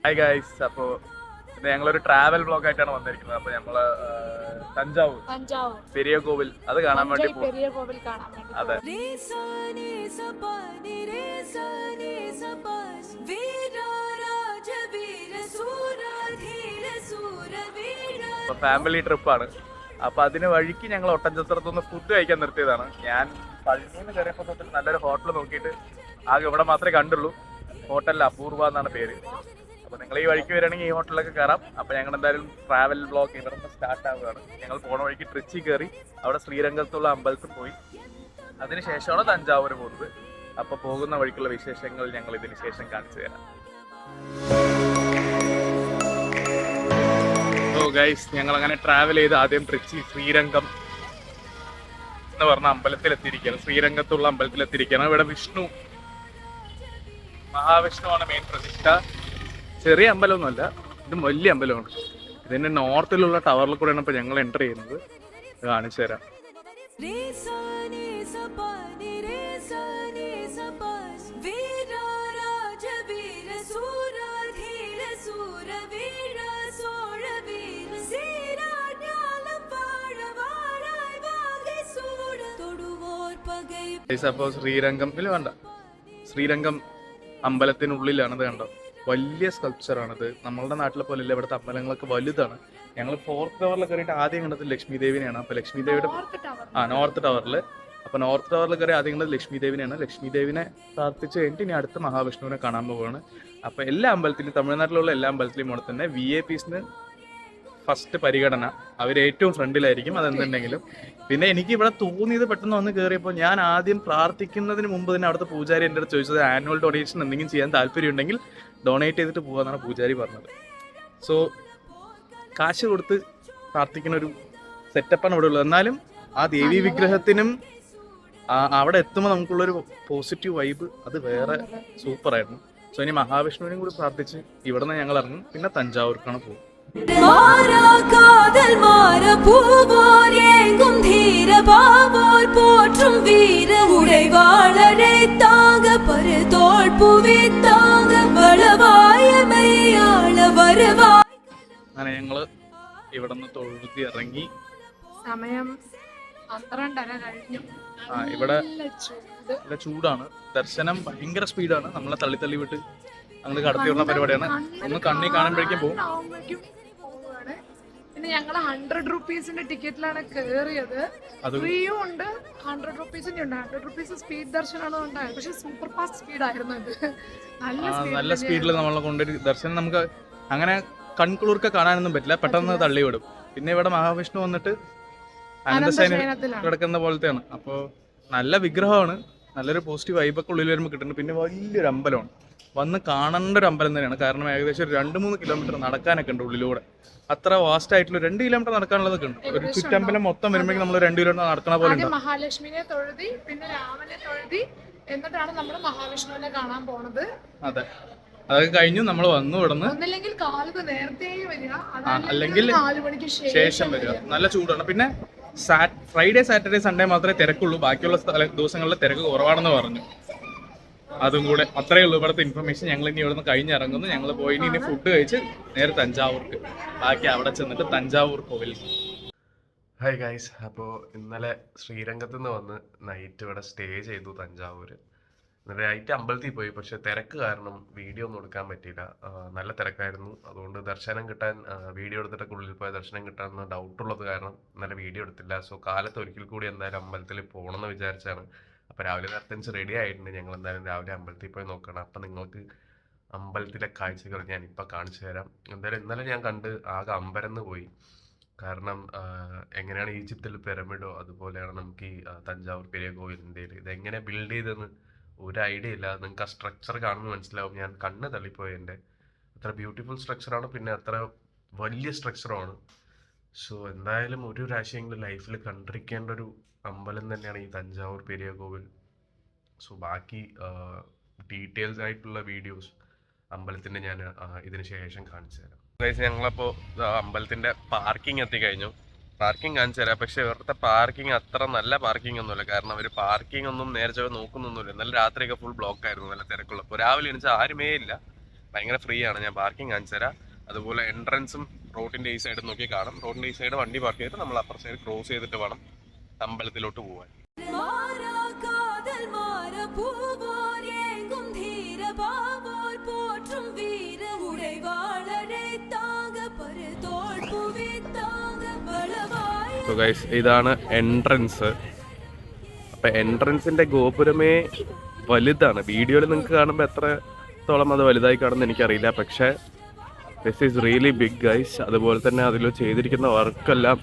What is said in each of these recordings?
Hi guys, അപ്പോൾ ഞങ്ങളൊരു travel blog ആയിട്ടാണ് വന്നിരിക്കുന്നത്. അപ്പോൾ നമ്മള് തഞ്ചാവൂർ പെരിയ കോവിൽ അത് കാണാൻ വേണ്ടി പോകും. അതെ, ഫാമിലി ട്രിപ്പാണ്. അപ്പൊ അതിന് വഴിക്ക് ഞങ്ങൾ ഒട്ടൻചത്രത്തുനിന്ന് ഫുഡ് കഴിക്കാൻ നിർത്തിയതാണ്. ഞാൻ പള്ളിയിൽ കയറിയപ്പോൾ തൊട്ട് നല്ലൊരു ഹോട്ടൽ നോക്കിയിട്ട് ആകെ ഇവിടെ മാത്രമേ കണ്ടുള്ളൂ. ഹോട്ടലിൽ അപൂർവ എന്നാണ് പേര്. അപ്പോൾ നിങ്ങൾ ഈ വഴിക്ക് വരികയാണെങ്കിൽ ഈ ഹോട്ടലിലൊക്കെ കയറാം. അപ്പോൾ ഞങ്ങൾ എന്തായാലും ട്രാവൽ ബ്ലോഗ് ഇവിടെ നിന്ന് സ്റ്റാർട്ട് ആവുകയാണ്. ഞങ്ങൾ പോണ വഴിക്ക് ട്രിച്ചി കയറി അവിടെ ശ്രീരംഗത്തുള്ള അമ്പലത്തിൽ പോയി അതിനുശേഷമാണ് തഞ്ചാവൂർ പോകുന്നത്. അപ്പോൾ പോകുന്ന വഴിക്കുള്ള വിശേഷങ്ങൾ ഞങ്ങൾ ഇതിന് ശേഷം കാണിച്ചു തരാം. ഗൈസ്, ഞങ്ങൾ അങ്ങനെ ട്രാവൽ ചെയ്ത് ആദ്യം ട്രിച്ചി ശ്രീരംഗം എന്ന് പറഞ്ഞ അമ്പലത്തിൽ എത്തിയിരിക്കുകയാണ്. ശ്രീരംഗത്തുള്ള അമ്പലത്തിൽ എത്തിയിരിക്കുകയാണ്. ഇവിടെ വിഷ്ണു, മഹാവിഷ്ണുവാണ് മെയിൻ പ്രതിഷ്ഠ. ചെറിയ അമ്പലമൊന്നുമല്ല, ഇത് വലിയ അമ്പലമാണ്. ഇതിന്റെ നോർത്തിലുള്ള ടവറിൽ കൂടെയാണ് ഇപ്പൊ ഞങ്ങൾ എൻ്റർ ചെയ്യുന്നത്. കാണിച്ചു തരാം. അപ്പോൾ ശ്രീരംഗത്തിൽ വേണ്ട, ശ്രീരംഗം അമ്പലത്തിനുള്ളിലാണത്. കണ്ടോ, വലിയ സ്കൾപ്ചറാണിത്. നമ്മളുടെ നാട്ടിലെ പോലെയല്ല, ഇവിടുത്തെ അമ്പലങ്ങളൊക്കെ വലുതാണ്. ഞങ്ങൾ 4th ടവറിൽ കയറിയിട്ട് ആദ്യം കണ്ടത് ലക്ഷ്മി ദേവിനെയാണ്. അപ്പോൾ ലക്ഷ്മി ദേവിയുടെ നോർത്ത് ടവറിൽ. അപ്പോൾ നോർത്ത് ടവറിൽ കയറി ആദ്യം കണ്ടത് ലക്ഷ്മി ദേവിനെയാണ്. ലക്ഷ്മി ദേവിനെ പ്രാർത്ഥിച്ച് കഴിഞ്ഞിട്ട് ഇനി അടുത്ത മഹാവിഷ്ണുവിനെ കാണാൻ പോവുകയാണ്. അപ്പോൾ എല്ലാ അമ്പലത്തിലും, തമിഴ്നാട്ടിലുള്ള എല്ലാ അമ്പലത്തിലും കൂടെ തന്നെ VIPsന് ഫസ്റ്റ് പരിഗണന. അവർ ഏറ്റവും ഫ്രണ്ടിലായിരിക്കും അതെന്തുണ്ടെങ്കിലും. പിന്നെ എനിക്ക് ഇവിടെ തോന്നിയത്, പെട്ടെന്ന് വന്ന് കയറിയപ്പോൾ ഞാൻ ആദ്യം പ്രാർത്ഥിക്കുന്നതിന് മുമ്പ് തന്നെ അവിടുത്തെ പൂജാരി എൻ്റെ അടുത്ത് ചോദിച്ചത് ആനുവൽ ഡൊണേഷൻ എന്തെങ്കിലും ചെയ്യാൻ താല്പര്യം ഉണ്ടെങ്കിൽ ഡൊണേറ്റ് ചെയ്തിട്ട് പോകാമെന്നാണ് പൂജാരി പറഞ്ഞത്. സോ കാശ് കൊടുത്ത് പ്രാർത്ഥിക്കുന്ന ഒരു സെറ്റപ്പാണ് ഇവിടെ ഉള്ളത്. എന്നാലും ആ ദേവി വിഗ്രഹത്തിനും അവിടെ എത്തുമ്പോൾ നമുക്കുള്ളൊരു പോസിറ്റീവ് വൈബ് അത് വേറെ സൂപ്പറായിരുന്നു. സോ ഇനി മഹാവിഷ്ണുവിനും കൂടി പ്രാർത്ഥിച്ച് ഇവിടെ നിന്ന് ഞങ്ങൾ ഇറങ്ങും. പിന്നെ തഞ്ചാവൂർക്കാണ് പോകും. അങ്ങനെ ഞങ്ങള് ഇവിടെ നിന്ന് തൊഴുതി ഇറങ്ങി. സമയം 12:30 കഴിഞ്ഞു. ഇവിടെ നല്ല ചൂടാണ്. ദർശനം ഭയങ്കര സ്പീഡാണ്. നമ്മളെ തള്ളി വിട്ട് അങ്ങോട്ട് കടത്തി വിടുന്ന പരിപാടിയാണ്. ഒന്ന് കണ്ണി കാണുമ്പോഴേക്കും പോകും. പിന്നെ ഞങ്ങൾ 100 റുപ്പീസിന്റെ ടിക്കറ്റിലാണ് കയറിയത്. ഫ്രീയും ഉണ്ട്, 100 റുപ്പീസിന്റെ ഉണ്ട്. 100 റുപ്പീസ് സ്പീഡ് ദർശനമാണ് ഉണ്ടായത്. പക്ഷെ സൂപ്പർ ഫാസ്റ്റ് സ്പീഡായിരുന്നു ഇത്. നല്ല സ്പീഡിൽ നമ്മളെ കൊണ്ടൊരു ദർശനം നമുക്ക് അങ്ങനെ കൺകുളിർക്ക കാണാനൊന്നും പറ്റില്ല, പെട്ടെന്ന് തള്ളി വിടും. പിന്നെ ഇവിടെ മഹാവിഷ്ണു വന്നിട്ട് അനന്തശയനത്തിൽ കിടക്കുന്ന പോലത്തെയാണ്. അപ്പോൾ നല്ല വിഗ്രഹമാണ്, നല്ലൊരു പോസിറ്റീവ് വൈബൊക്കെ ഉള്ളിൽ വരുമ്പോൾ കിട്ടുന്നുണ്ട്. പിന്നെ വലിയൊരു അമ്പലമാണ്, വന്ന് കാണേണ്ട ഒരു അമ്പലം തന്നെയാണ്. കാരണം ഏകദേശം ഒരു 2-3 കിലോമീറ്റർ നടക്കാനൊക്കെ ഉണ്ട് ഉള്ളിലൂടെ. അത്ര വാസ്റ്റ് ആയിട്ടുള്ള 2 കിലോമീറ്റർ നടക്കാനുള്ളതൊക്കെ ഉണ്ട്. ഒരു ചുറ്റമ്പലം മൊത്തം വരുമ്പോഴേക്കും നമ്മൾ 2 കിലോമീറ്റർ നടക്കണ പോലെ ഉണ്ട്. മഹാലക്ഷ്മിനെ തൊഴുതി, പിന്നെ രാമനെ തൊഴുതി, എന്നിട്ടാണ് നമ്മൾ മഹാവിഷ്ണുവിനെ കാണാൻ പോണത്. അതെ, അതൊക്കെ കഴിഞ്ഞു നമ്മൾ വന്നു ഇവിടുന്ന്. ഒന്നില്ലെങ്കിൽ കാലത്ത് നേരത്തെ വരിക, അല്ലെങ്കിൽ 4 മണിക്ക് ശേഷം വരിക. നല്ല ചൂടാണ്. പിന്നെ ഫ്രൈഡേ, സാറ്റർഡേ, സൺഡേ മാത്രമേ തിരക്കുള്ളൂ. ബാക്കിയുള്ള ദിവസങ്ങളിൽ തിരക്ക് കുറവാണെന്ന് പറഞ്ഞു. അതും കൂടെ അത്രയേ ഉള്ളൂ ഇവിടുത്തെ ഇൻഫർമേഷൻ. ഞങ്ങൾ ഇനി ഇവിടുന്ന് കഴിഞ്ഞിറങ്ങുന്നു. ഞങ്ങൾ പോയി ഇനി ഫുഡ് കഴിച്ച് നേരെ തഞ്ചാവൂർക്ക്, ബാക്കി അവിടെ ചെന്നിട്ട് തഞ്ചാവൂർ കോവിൽ. ഹായ് ഗൈസ്, അപ്പോൾ ഇന്നലെ ശ്രീരംഗത്ത് നിന്ന് വന്ന് നൈറ്റ് ഇവിടെ സ്റ്റേ ചെയ്തു തഞ്ചാവൂർ. ഇന്നലെ നൈറ്റ് അമ്പലത്തിൽ പോയി, പക്ഷെ തിരക്ക് കാരണം വീഡിയോ ഒന്നും എടുക്കാൻ പറ്റിയില്ല. നല്ല തിരക്കായിരുന്നു. അതുകൊണ്ട് ദർശനം കിട്ടാൻ, വീഡിയോ എടുത്തിട്ടൊക്കെ ഉള്ളിൽ പോയ ദർശനം കിട്ടാൻ ഡൗട്ടുള്ളത് കാരണം ഇന്നലെ വീഡിയോ എടുത്തില്ല. സോ കാലത്ത് ഒരിക്കൽ കൂടി എന്തായാലും അമ്പലത്തിൽ പോകണമെന്ന് വിചാരിച്ചാണ്. അപ്പോൾ രാവിലെ നേരത്തെ റെഡി ആയിട്ടുണ്ട്. ഞങ്ങൾ എന്തായാലും രാവിലെ അമ്പലത്തിൽ പോയി നോക്കണം. അപ്പം നിങ്ങൾക്ക് അമ്പലത്തിലെ കാഴ്ചകൾ ഞാൻ ഇപ്പം കാണിച്ചു തരാം. എന്തായാലും ഇന്നലെ ഞാൻ കണ്ട് ആകെ അമ്പരന്ന് പോയി. കാരണം എങ്ങനെയാണ് ഈജിപ്തിൽ പിരമിഡോ അതുപോലെയാണ് നമുക്ക് ഈ തഞ്ചാവൂർ പെരിയ കോവിലിൻ്റെ ഇതെങ്ങനെ ബിൽഡ് ചെയ്തെന്ന് ഒരു ഐഡിയ ഇല്ല. നിങ്ങൾക്ക് ആ സ്ട്രക്ചർ കാണുമ്പോൾ മനസ്സിലാവും. ഞാൻ കണ്ണ് തള്ളിപ്പോയി. എൻ്റെ അത്ര ബ്യൂട്ടിഫുൾ സ്ട്രക്ചറാണ്, പിന്നെ അത്ര വലിയ സ്ട്രക്ചറുമാണ്. സോ എന്തായാലും ഒരു പ്രാവശ്യമെങ്കിലും ലൈഫിൽ കണ്ടിരിക്കേണ്ട ഒരു അമ്പലം തന്നെയാണ് ഈ തഞ്ചാവൂർ പെരിയ കോവിൽ. സോ ബാക്കി ഡീറ്റെയിൽസ് ആയിട്ടുള്ള വീഡിയോസ് അമ്പലത്തിൻ്റെ ഞാൻ ഇതിന് ശേഷം കാണിച്ചു തരാം. ഞങ്ങളപ്പോൾ അമ്പലത്തിൻ്റെ പാർക്കിംഗ് എത്തിക്കഴിഞ്ഞു. പാർക്കിംഗ് കാണിച്ചു തരാം. പക്ഷേ ഇവിടുത്തെ പാർക്കിംഗ് അത്ര നല്ല പാർക്കിംഗ് ഒന്നുമില്ല. കാരണം അവർ പാർക്കിംഗ് ഒന്നും നേരെ നോക്കുന്നൊന്നുമില്ല. ഇന്നലെ രാത്രിയൊക്കെ ഫുൾ ബ്ലോക്ക് ആയിരുന്നു, നല്ല തിരക്കുള്ളപ്പോൾ. രാവിലെ എണീച്ചാൽ ആരുമേ ഇല്ല. ഭയങ്കര ഫ്രീ ആണ്. ഞാൻ പാർക്കിംഗ് കാണിച്ചു തരാം. അതുപോലെ എൻട്രൻസും റോഡിൻ്റെ ഈ സൈഡ് നോക്കി കാണും. റോഡിൻ്റെ ഈ സൈഡ് വണ്ടി പാർക്ക് ചെയ്തിട്ട് നമ്മൾ അപ്പുറ സൈഡ് ക്രോസ് ചെയ്തിട്ട് വേണം അമ്പലത്തിലോട്ട് പോകാൻ. സോ ഗൈസ്, ഇതാണ് എൻട്രൻസ്. അപ്പം എൻട്രൻസിൻ്റെ ഗോപുരമേ വലുതാണ്. വീഡിയോയിൽ നിങ്ങൾക്ക് കാണുമ്പോൾ എത്രത്തോളം അത് വലുതായി കാണുമെന്ന് എനിക്കറിയില്ല. പക്ഷേ this is really big guys. അതുപോലെ തന്നെ അതിൽ ചെയ്തിരിക്കുന്ന വർക്കെല്ലാം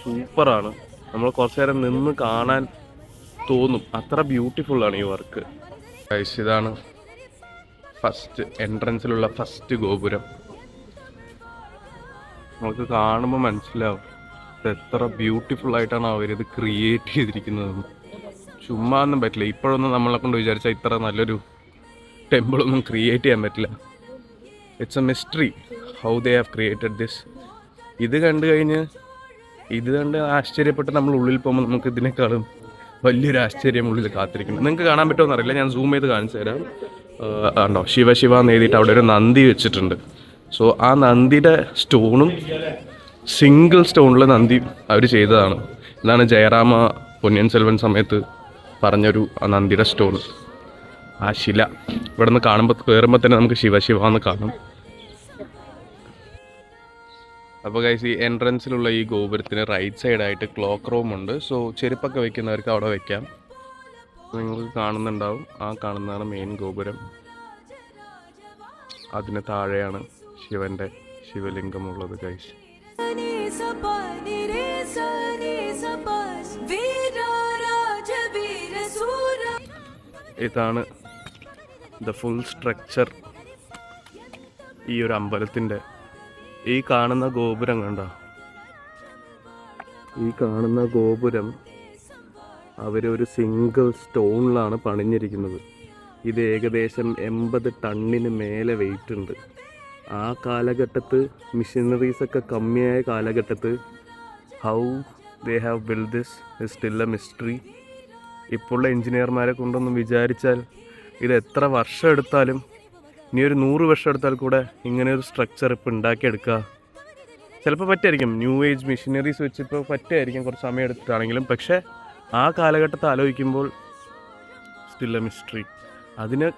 സൂപ്പറാണ്. നമ്മൾ കുറച്ച് നേരം നിന്ന് കാണാൻ തോന്നും, അത്ര ബ്യൂട്ടിഫുള്ളാണ് ഈ വർക്ക് ഗൈസ്. ഇതാണ് ഫസ്റ്റ് എൻട്രൻസിലുള്ള ഫസ്റ്റ് ഗോപുരം. നമുക്ക് കാണുമ്പോൾ മനസ്സിലാവും എത്ര ബ്യൂട്ടിഫുൾ ആയിട്ടാണ് അവരിത് ക്രിയേറ്റ് ചെയ്തിരിക്കുന്നത്. ചുമ്മാ ഒന്നും പറ്റില്ല. ഇപ്പോഴൊന്നും നമ്മളെ കൊണ്ട് വിചാരിച്ചാൽ ഇത്ര നല്ലൊരു ടെമ്പിളൊന്നും ക്രിയേറ്റ് ചെയ്യാൻ പറ്റില്ല. It's A mystery how they have created this. ഇത് കണ്ട് ആശ്ചര്യപ്പെട്ട് നമ്മൾ ഉള്ളിൽ പോകുമ്പോൾ നമുക്ക് ഇതിനേക്കാളും വലിയൊരു ആശ്ചര്യം ഉള്ളിൽ കാത്തിരിക്കുന്നു. നിങ്ങൾക്ക് കാണാൻ പറ്റുമോ അറിയില്ല, ഞാൻ സൂം ചെയ്ത് കാണിച്ചു തരാം. ഉണ്ടോ, ശിവ എന്ന് എഴുതിയിട്ട് അവിടെ ഒരു നന്ദി വെച്ചിട്ടുണ്ട്. സോ ആ നന്ദിയുടെ സ്റ്റോണും സിംഗിൾ സ്റ്റോണിൽ നന്ദി അവർ ചെയ്തതാണ്. ഇതാണ് ജയറാമ പൊന്നിയൻ സെൽവൻ സമയത്ത് പറഞ്ഞൊരു ആ നന്ദിയുടെ സ്റ്റോൺ. ആ ശില ഇവിടെ നിന്ന് കയറുമ്പോൾ തന്നെ നമുക്ക് ശിവ എന്ന് കാണും. അപ്പോൾ ഗൈസ്, ഈ എൻട്രൻസിലുള്ള ഈ ഗോപുരത്തിന് റൈറ്റ് സൈഡായിട്ട് ക്ലോക്ക് റൂം ഉണ്ട്. സോ ചെരുപ്പൊക്കെ വെക്കുന്നവർക്ക് അവിടെ വെക്കാം. നിങ്ങൾക്ക് കാണുന്നുണ്ടാവും, ആ കാണുന്നതാണ് മെയിൻ ഗോപുരം. അതിന് താഴെയാണ് ശിവൻ്റെ ശിവലിംഗമുള്ളത് ഗൈസ്. ഇതാണ് ദ ഫുൾ സ്ട്രക്ചർ ഈ ഒരു അമ്പലത്തിൻ്റെ. ഈ കാണുന്ന ഗോപുരം കണ്ടോ, ഈ കാണുന്ന ഗോപുരം അവരൊരു സിംഗിൾ സ്റ്റോണിലാണ് പണിഞ്ഞിരിക്കുന്നത്. ഇത് ഏകദേശം 80 ടണ്ണിന് മേലെ വെയിറ്റ് ഉണ്ട്. ആ കാലഘട്ടത്ത് മിഷനറീസൊക്കെ കമ്മിയായ കാലഘട്ടത്ത് how they have build this is still A mystery. ഇപ്പോഴുള്ള എഞ്ചിനീയർമാരെ കൊണ്ടൊന്നും വിചാരിച്ചാൽ ഇത് എത്ര വർഷം എടുത്താലും, ഇനി ഒരു 100 വർഷം എടുത്താൽ കൂടെ ഇങ്ങനെ ഒരു സ്ട്രക്ചർ ഇപ്പോൾ ഉണ്ടാക്കിയെടുക്കുക ചിലപ്പോൾ പറ്റുമായിരിക്കും. ന്യൂ ഏജ് മെഷീനറീസ് വെച്ചിപ്പോൾ പറ്റുമായിരിക്കും കുറച്ച് സമയം എടുത്തിട്ടാണെങ്കിലും. പക്ഷേ ആ കാലഘട്ടത്തെ ആലോചിക്കുമ്പോൾ സ്റ്റിൽ എ മിസ്റ്ററി. അതിന്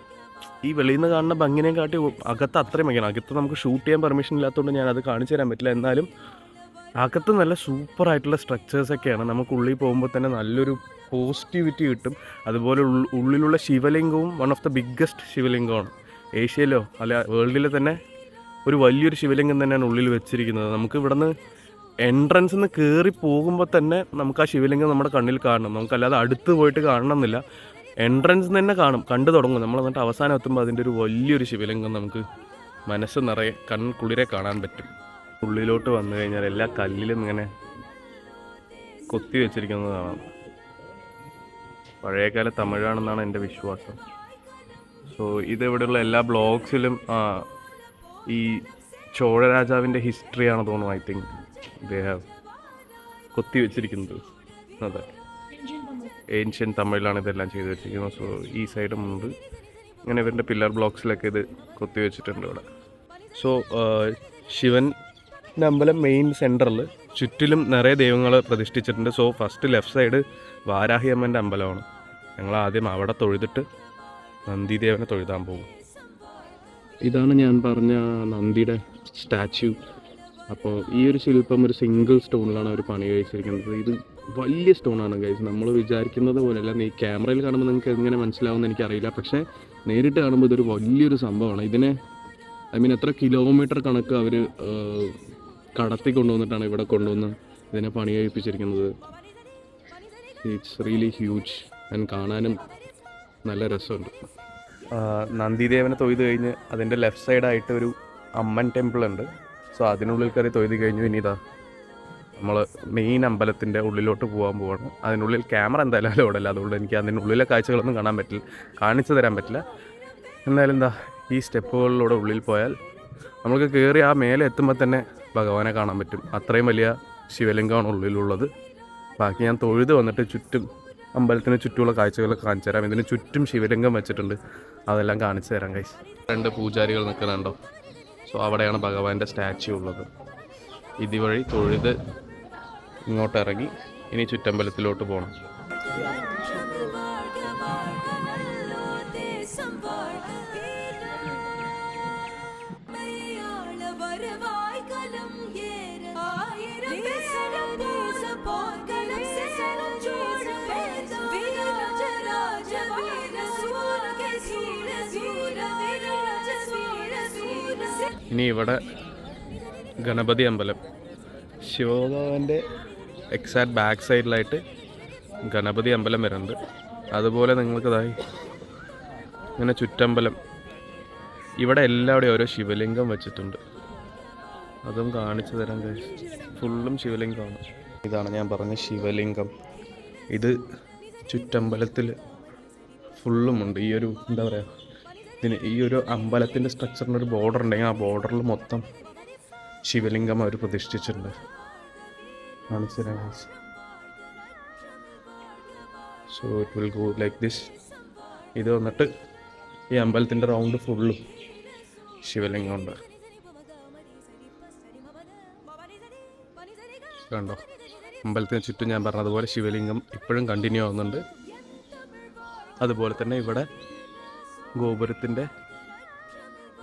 ഈ വെളിയിൽ നിന്ന് കാണുന്ന ഭംഗിനെയും കാട്ടി അകത്ത് അത്രയും ഭംഗിയാണ്. അകത്ത് നമുക്ക് ഷൂട്ട് ചെയ്യാൻ പെർമിഷൻ ഇല്ലാത്തതുകൊണ്ട് ഞാനത് കാണിച്ചു തരാൻ പറ്റില്ല. എന്നാലും അകത്ത് നല്ല സൂപ്പറായിട്ടുള്ള സ്ട്രക്ചേഴ്സൊക്കെയാണ്. നമുക്ക് ഉള്ളിൽ പോകുമ്പോൾ തന്നെ നല്ലൊരു പോസിറ്റിവിറ്റി കിട്ടും. അതുപോലെ ഉള്ളിലുള്ള ശിവലിംഗവും വൺ ഓഫ് ദ ബിഗ്ഗസ്റ്റ് ശിവലിംഗമാണ് ഏഷ്യയിലോ അല്ല വേൾഡിലെ തന്നെ ഒരു വലിയൊരു ശിവലിംഗം തന്നെയാണ് ഉള്ളിൽ വെച്ചിരിക്കുന്നത്. നമുക്ക് ഇവിടെ നിന്ന് എൻട്രൻസിൽ നിന്ന് കയറി പോകുമ്പോൾ തന്നെ നമുക്ക് ആ ശിവലിംഗം നമ്മുടെ കണ്ണിൽ കാണണം. നമുക്കല്ലാതെ അടുത്ത് പോയിട്ട് കാണണമെന്നില്ല, എൻട്രൻസ് തന്നെ കണ്ടു തുടങ്ങും. നമ്മൾ എന്നിട്ട് അവസാനം എത്തുമ്പോൾ അതിൻ്റെ ഒരു വലിയൊരു ശിവലിംഗം നമുക്ക് മനസ്സ് നിറയെ കൺകുളിരെ കാണാൻ പറ്റും. ഉള്ളിലോട്ട് വന്നു കഴിഞ്ഞാൽ എല്ലാ കല്ലിലും ഇങ്ങനെ കൊത്തി വെച്ചിരിക്കുന്നത് കാണാം. പഴയകാല തമിഴാണെന്നാണ് എൻ്റെ വിശ്വാസം. സോ ഇതിവിടെയുള്ള എല്ലാ ബ്ലോഗ്സിലും ഈ ചോഴ രാജാവിൻ്റെ ഹിസ്റ്ററിയാണ് തോന്നുന്നു. ഐ തിങ്ക് ദേ ഹാവ് കൊത്തി വെച്ചിരിക്കുന്നത്. അതെ, ഏൻഷ്യൻ തമിഴിലാണ് ഇതെല്ലാം ചെയ്ത് വെച്ചിരിക്കുന്നത്. സോ ഈ സൈഡും ഉണ്ട്, ഇങ്ങനെ ഇവരുടെ പില്ലർ ബ്ലോക്സിലൊക്കെ ഇത് കൊത്തി വെച്ചിട്ടുണ്ട് ഇവിടെ. സോ ശിവൻ്റെ അമ്പലം മെയിൻ സെൻറ്ററിൽ ചുറ്റിലും നിറയെ ദൈവങ്ങൾ പ്രതിഷ്ഠിച്ചിട്ടുണ്ട്. So first left side Varahi അമ്മൻ്റെ അമ്പലമാണ്. ഞങ്ങൾ ആദ്യം അവിടെ തൊഴുതിട്ട് നന്ദിദേവനെ തൊഴുതാൻ പോകും. ഇതാണ് ഞാൻ പറഞ്ഞ നന്ദിയുടെ സ്റ്റാച്യു. അപ്പോൾ ഈ ഒരു ശില്പം ഒരു സിംഗിൾ സ്റ്റോണിലാണ് അവർ പണി കഴിച്ചിരിക്കുന്നത്. ഇത് വലിയ സ്റ്റോണാണ് ഗൈസ്. നമ്മൾ വിചാരിക്കുന്നത് പോലെയല്ല. ഈ ക്യാമറയിൽ കാണുമ്പോൾ നിങ്ങൾക്ക് എങ്ങനെ മനസ്സിലാവുമെന്ന് എനിക്കറിയില്ല, പക്ഷേ നേരിട്ട് കാണുമ്പോൾ ഇതൊരു വലിയൊരു സംഭവമാണ്. ഇതിനെ എത്ര കിലോമീറ്റർ കണക്ക് അവർ കടത്തി കൊണ്ടുവന്നിട്ടാണ് ഇവിടെ കൊണ്ടുവന്ന് ഇതിനെ പണി കഴിപ്പിച്ചിരിക്കുന്നത്. ഇറ്റ്സ് റിയലി ഹ്യൂജ് ആൻഡ് കാണാനും നല്ല രസമുണ്ട്. നന്ദിദേവനെ തൊഴുത് കഴിഞ്ഞ് അതിൻ്റെ ലെഫ്റ്റ് സൈഡായിട്ട് ഒരു അമ്മൻ ടെമ്പിൾ ഉണ്ട്. സോ അതിനുള്ളിൽ കയറി തൊഴുത് കഴിഞ്ഞു. ഇനി ഇതാ നമ്മൾ മെയിൻ അമ്പലത്തിൻ്റെ ഉള്ളിലോട്ട് പോകാൻ പോവാണ്. അതിനുള്ളിൽ ക്യാമറ എന്തായാലും അലോടല്ല, അതുകൊണ്ട് എനിക്ക് അതിനുള്ളിലെ കാഴ്ചകളൊന്നും കാണിച്ചു തരാൻ പറ്റില്ല. എന്തായാലും ഈ സ്റ്റെപ്പുകളിലൂടെ ഉള്ളിൽ പോയാൽ നമുക്ക് കയറി ആ മേലെ എത്തുമ്പോൾ തന്നെ ഭഗവാനെ കാണാൻ പറ്റും. അത്രയും വലിയ ശിവലിംഗമാണ് ഉള്ളിലുള്ളത്. ബാക്കി ഞാൻ തൊഴുത് വന്നിട്ട് ചുറ്റും അമ്പലത്തിന് ചുറ്റുമുള്ള കാഴ്ചകൾ കാണിച്ചു തരാം. ഇതിന് ചുറ്റും ശിവലിംഗം വെച്ചിട്ടുണ്ട്. അതെല്ലാം കാണിച്ചു തരാം ഗൈസ്. 2 പൂജാരികൾ നിൽക്കുന്നുണ്ടോ? സോ അവിടെയാണ് ഭഗവാന്റെ സ്റ്റാച്യു ഉള്ളത്. ഇതുവഴി തൊഴുത് ഇങ്ങോട്ട് ഇറങ്ങി ഇനി ചുറ്റമ്പലത്തിലോട്ട് പോകണം. ഇനി ഇവിടെ ഗണപതി അമ്പലം, ശിവഭഗവാന്റെ എക്സാക്ട് ബാക്ക് സൈഡിലായിട്ട് ഗണപതി അമ്പലം വരുന്നുണ്ട്. അതുപോലെ നിങ്ങൾക്കിതായി ഇങ്ങനെ ചുറ്റമ്പലം, ഇവിടെ എല്ലാവിടെയും ഓരോ ശിവലിംഗം വെച്ചിട്ടുണ്ട്. അതും കാണിച്ചു തരാൻ കഴിയും. ഫുള്ളും ശിവലിംഗമാണ്. ഇതാണ് ഞാൻ പറഞ്ഞ ശിവലിംഗം. ഇത് ചുറ്റമ്പലത്തിൽ ഫുള്ളുമുണ്ട്. ഈ ഒരു എന്താ പറയുക, ഇതിന് ഈ ഒരു അമ്പലത്തിൻ്റെ സ്ട്രക്ചറിന് ഒരു ബോർഡർ ഉണ്ടെങ്കിൽ ആ ബോർഡറിൽ മൊത്തം ശിവലിംഗം അവർ പ്രതിഷ്ഠിച്ചിട്ടുണ്ട്. കാണിച്ചു തരാൻ കഴിച്ചു. So it will go like this. ഇത് വന്നിട്ട് ഈ അമ്പലത്തിൻ്റെ റൗണ്ട് ഫുള്ളും ശിവലിംഗമുണ്ട്. കണ്ടോ, അമ്പലത്തിന് ചുറ്റും ഞാൻ പറഞ്ഞതുപോലെ ശിവലിംഗം ഇപ്പോഴും കണ്ടിന്യൂ ആവുന്നുണ്ട്. അതുപോലെ തന്നെ ഇവിടെ ഗോപുരത്തിൻ്റെ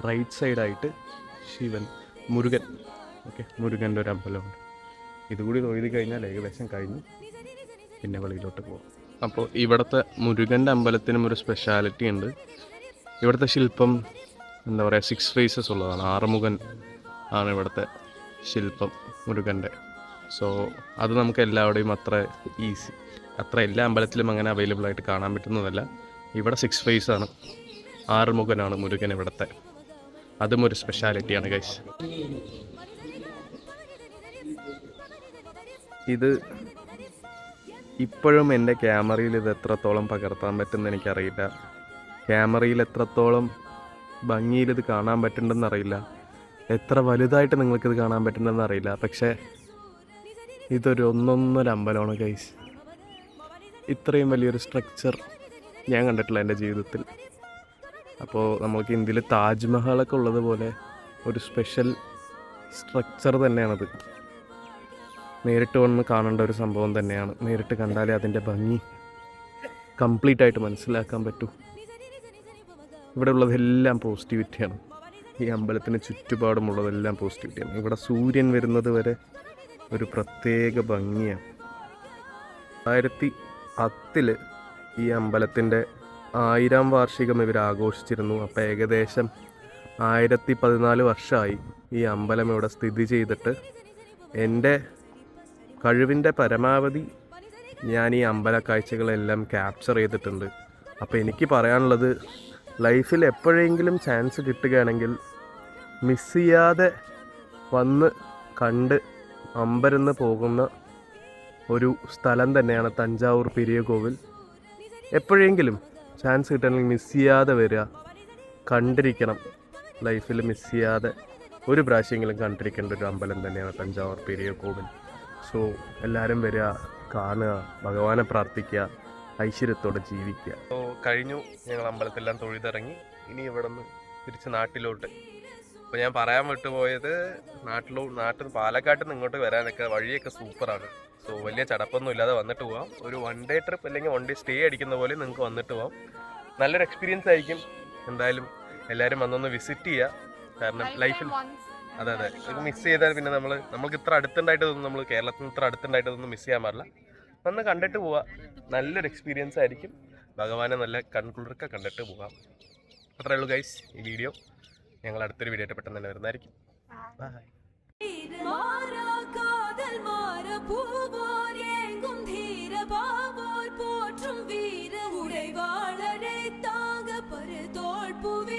റൈറ്റ് സൈഡായിട്ട് മുരുകൻ, ഓക്കെ, മുരുകൻ്റെ ഒരു അമ്പലമുണ്ട്. ഇതുകൂടി തൊഴുതി കഴിഞ്ഞാൽ ഏകദേശം കഴിഞ്ഞു, പിന്നെ വെളിയിലോട്ട് പോകും. അപ്പോൾ ഇവിടുത്തെ മുരുകൻ്റെ അമ്പലത്തിനും ഒരു സ്പെഷ്യാലിറ്റി ഉണ്ട്. ഇവിടുത്തെ ശില്പം എന്താ പറയുക, 6 ഫേസസ് ഉള്ളതാണ്. 6 മുഖൻ ആണ് ഇവിടുത്തെ ശില്പം മുരുകൻ്റെ. സോ അത് നമുക്ക് എല്ലാവിടെയും അത്ര എല്ലാ അമ്പലത്തിലും അങ്ങനെ അവൈലബിൾ ആയിട്ട് കാണാൻ പറ്റുന്നതല്ല. ഇവിടെ 6 ഫേസ് ആണ്, 6 മുഖനാണ് മുരുകൻ ഇവിടുത്തെ. അതും ഒരു സ്പെഷ്യാലിറ്റിയാണ് ഗൈസ്. ഇത് ഇപ്പോഴും എൻ്റെ ക്യാമറയിൽ ഇത് എത്രത്തോളം പകർത്താൻ പറ്റുമെന്ന് എനിക്കറിയില്ല. ക്യാമറയിൽ എത്രത്തോളം ഭംഗിയിൽ ഇത് കാണാൻ പറ്റുന്നുണ്ടെന്ന് അറിയില്ല. എത്ര വലുതായിട്ട് നിങ്ങൾക്കിത് കാണാൻ പറ്റുന്നുണ്ടെന്ന് അറിയില്ല. പക്ഷേ ഇതൊരു ഒന്നൊന്നര അമ്പലമാണ് ഗൈസ്. ഇത്രയും വലിയൊരു സ്ട്രക്ചർ ഞാൻ കണ്ടിട്ടില്ല എൻ്റെ ജീവിതത്തിൽ. അപ്പോൾ നമുക്ക് ഇന്ത്യയിൽ താജ്മഹലൊക്കെ ഉള്ളതുപോലെ ഒരു സ്പെഷ്യൽ സ്ട്രക്ചർ തന്നെയാണത്. നേരിട്ട് വന്ന് കാണേണ്ട ഒരു സംഭവം തന്നെയാണ്. നേരിട്ട് കണ്ടാലേ അതിൻ്റെ ഭംഗി കംപ്ലീറ്റ് ആയിട്ട് മനസ്സിലാക്കാൻ പറ്റൂ. ഇവിടെ ഉള്ളതെല്ലാം പോസിറ്റിവിറ്റിയാണ്. ഈ അമ്പലത്തിന് ചുറ്റുപാടുമുള്ളതെല്ലാം പോസിറ്റിവിറ്റിയാണ്. ഇവിടെ സൂര്യൻ വരുന്നത് വരെ ഒരു പ്രത്യേക ഭംഗിയാണ്. 2010 ഈ അമ്പലത്തിൻ്റെ 1000-ാം വാർഷികം ഇവർ ആഘോഷിച്ചിരുന്നു. അപ്പോൾ ഏകദേശം 1014 വർഷമായി ഈ അമ്പലം ഇവിടെ സ്ഥിതി ചെയ്തിട്ട്. എൻ്റെ കഴിവിൻ്റെ പരമാവധി ഞാൻ ഈ അമ്പല കാഴ്ചകളെല്ലാം ക്യാപ്ചർ ചെയ്തിട്ടുണ്ട്. അപ്പോൾ എനിക്ക് പറയാനുള്ളത്, ലൈഫിൽ എപ്പോഴെങ്കിലും ചാൻസ് കിട്ടുകയാണെങ്കിൽ മിസ് ചെയ്യാതെ വന്ന് കണ്ട് അമ്പരന്ന് പോകുന്ന ഒരു സ്ഥലം തന്നെയാണ് തഞ്ചാവൂർ പെരിയ കോവിൽ. എപ്പോഴെങ്കിലും ചാൻസ് കിട്ടണമെങ്കിൽ മിസ് ചെയ്യാതെ വരിക, കണ്ടിരിക്കണം. ലൈഫിൽ മിസ് ചെയ്യാതെ ഒരു പ്രാവശ്യമെങ്കിലും കണ്ടിരിക്കേണ്ട ഒരു അമ്പലം തന്നെയാണ് തഞ്ചാവൂർ പെരിയ കോവിൽ. സോ എല്ലാവരും വരിക, കാണുക, ഭഗവാനെ പ്രാർത്ഥിക്കുക, ഐശ്വര്യത്തോടെ ജീവിക്കുക. സോ കഴിഞ്ഞു, ഞങ്ങൾ അമ്പലത്തിലെല്ലാം തൊഴുതിറങ്ങി. ഇനി ഇവിടെ നിന്ന് തിരിച്ച് നാട്ടിലോട്ട്. അപ്പോൾ ഞാൻ പറയാൻ വിട്ടുപോയത്, നാട്ടിൽ പാലക്കാട്ടിൽ നിന്ന് ഇങ്ങോട്ട് വരാനൊക്കെ വഴിയൊക്കെ സൂപ്പറാണ്. സോ വലിയ ചടപ്പൊന്നും ഇല്ലാതെ വന്നിട്ട് പോകാം. ഒരു 1 ഡേ ട്രിപ്പ് അല്ലെങ്കിൽ 1 ഡേ സ്റ്റേ അടിക്കുന്ന പോലെ നിങ്ങൾക്ക് വന്നിട്ട് പോകാം. നല്ലൊരു എക്സ്പീരിയൻസ് ആയിരിക്കും. എന്തായാലും എല്ലാവരും വന്നൊന്ന് വിസിറ്റ് ചെയ്യുക. കാരണം ലൈഫിൽ അതെ ഇത് മിസ് ചെയ്താൽ പിന്നെ നമ്മൾക്ക് ഇത്ര അടുത്തുണ്ടായിട്ടൊന്നും, നമ്മൾ കേരളത്തിൽ നിന്ന് ഇത്ര അടുത്തുണ്ടായിട്ടൊന്നും മിസ് ചെയ്യാൻ പാടില്ല. വന്ന് കണ്ടിട്ട് പോവുക. നല്ലൊരു എക്സ്പീരിയൻസ് ആയിരിക്കും. ഭഗവാനെ നല്ല കൺകുളിർക്കെ കണ്ടിട്ട് പോകാം. അത്രേ ഉള്ളൂ ഗൈസ് ഈ വീഡിയോ. ഞങ്ങൾ അടുത്തൊരു വീഡിയോ ആയിട്ട് പെട്ടെന്ന് തന്നെ വരുന്നതായിരിക്കും. ബൈ. போற்றும் வீர உடைவாளரை தாங்க பரு தோல் புவி